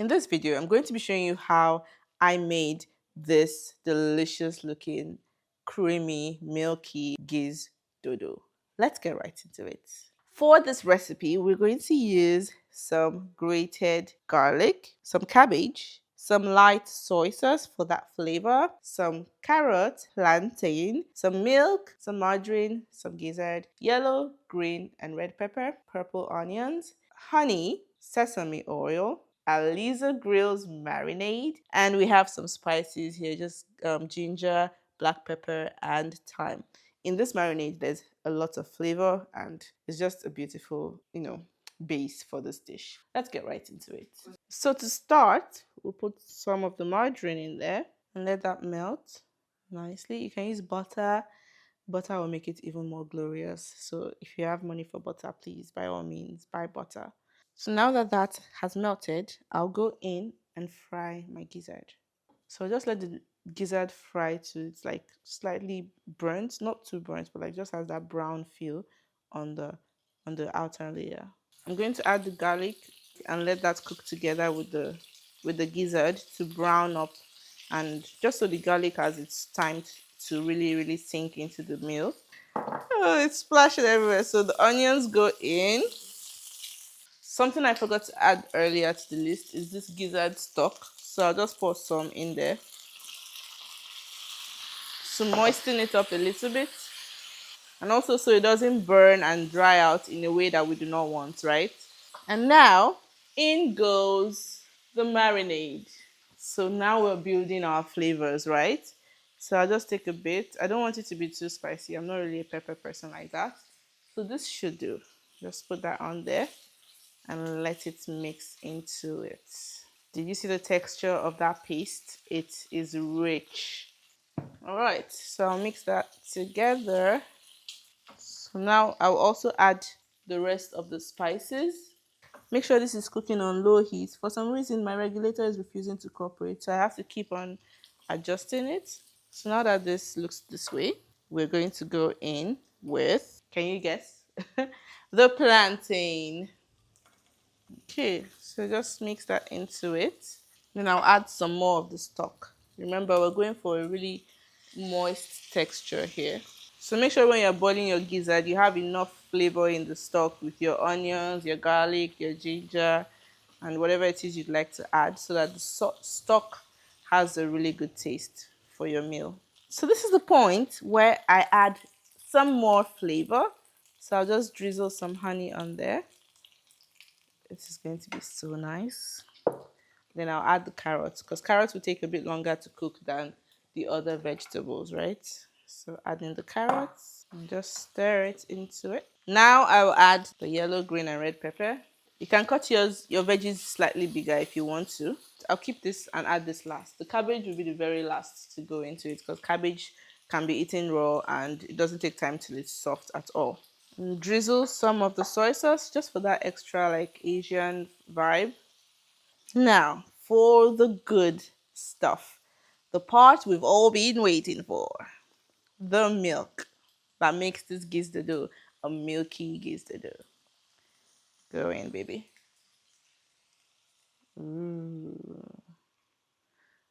In this video, I'm going to be showing you how I made this delicious looking, creamy, milky Gizdodo. Let's get right into it. For this recipe, we're going to use some grated garlic, some cabbage, some light soy sauce for that flavor, some carrot, plantain, some milk, some margarine, some gizzard, yellow, green, and red pepper, purple onions, honey, sesame oil, Aleeza grills marinade, and we have some spices here, just ginger, black pepper, and thyme. In this marinade, there's a lot of flavor and it's just a beautiful, base for this dish. Let's get right into it. So to start, we'll put some of the margarine in there and let that melt nicely. You can use butter. Butter will make it even more glorious. So if you have money for butter, please, by all means, buy butter. So now that that has melted, I'll go in and fry my gizzard. So just let the gizzard fry to it's like slightly burnt, not too burnt, but like just has that brown feel on the outer layer. I'm going to add the garlic and let that cook together with the gizzard to brown up, and just so the garlic has its time to really sink into the meal. Oh, it's splashing everywhere. So the onions go in. Something I forgot to add earlier to the list is this gizzard stock. So I'll just pour some in there to moisten it up a little bit. And also so it doesn't burn and dry out in a way that we do not want, right? And now in goes the marinade. So now we're building our flavors, right? So I'll just take a bit. I don't want it to be too spicy. I'm not really a pepper person like that. So this should do. Just put that on there and let it mix into it. Did you see the texture of that paste? It is rich. All right, so I'll mix that together. So now I'll also add the rest of the spices. Make sure this is cooking on low heat. For some reason, my regulator is refusing to cooperate, so I have to keep on adjusting it. So now that this looks this way, we're going to go in with, can you guess? The plantain. Okay, so just mix that into it. Then I'll add some more of the stock. Remember, we're going for a really moist texture here. So make sure when you're boiling your gizzard, you have enough flavor in the stock with your onions, your garlic, your ginger, and whatever it is you'd like to add so that the stock has a really good taste for your meal. So this is the point where I add some more flavor. So I'll just drizzle some honey on there. This is going to be so nice. Then I'll add the carrots because carrots will take a bit longer to cook than the other vegetables, right? So adding the carrots and just stir it into it. Now I will add the yellow, green, and red pepper. You can cut your veggies slightly bigger if you want to. I'll keep this and add this last. The cabbage will be the very last to go into it because cabbage can be eaten raw and it doesn't take time till it's soft at all. And drizzle some of the soy sauce just for that extra like Asian vibe. Now, for the good stuff, the part we've all been waiting for, the milk that makes this gizdodo a milky gizdodo. Go in, baby. Ooh.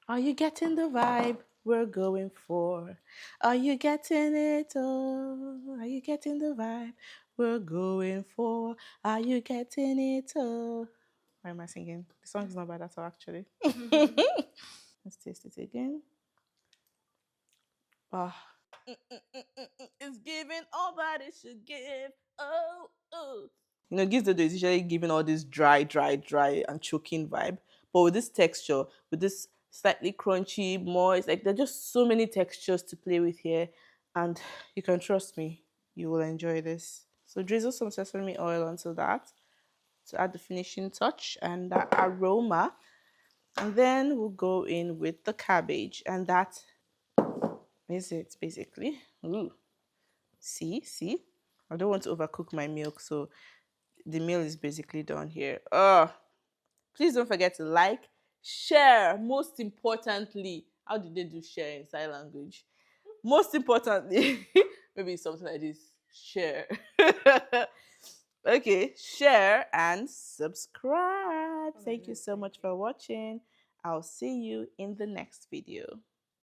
Are you getting the vibe we're going for? Are you getting it? Oh, are you getting the vibe we're going for? Are you getting it? Oh. Why am I singing? The song is not bad at all, actually. Let's taste it again. Ah, it's giving all that it should give. Oh, oh. Gizdodo is usually giving all this dry, and choking vibe. But with this texture, with this slightly crunchy, moist, like there are just so many textures to play with here. And you can trust me, you will enjoy this. So drizzle some sesame oil onto that to add the finishing touch and that aroma. And then we'll go in with the cabbage, and that is it basically. Ooh. See? I don't want to overcook my milk, so the meal is basically done here. Please don't forget to like, share. Most importantly, how did they do share in sign language? Most importantly, maybe it's something like this. Share. Okay, share and subscribe. Thank you so much for watching. I'll see you in the next video.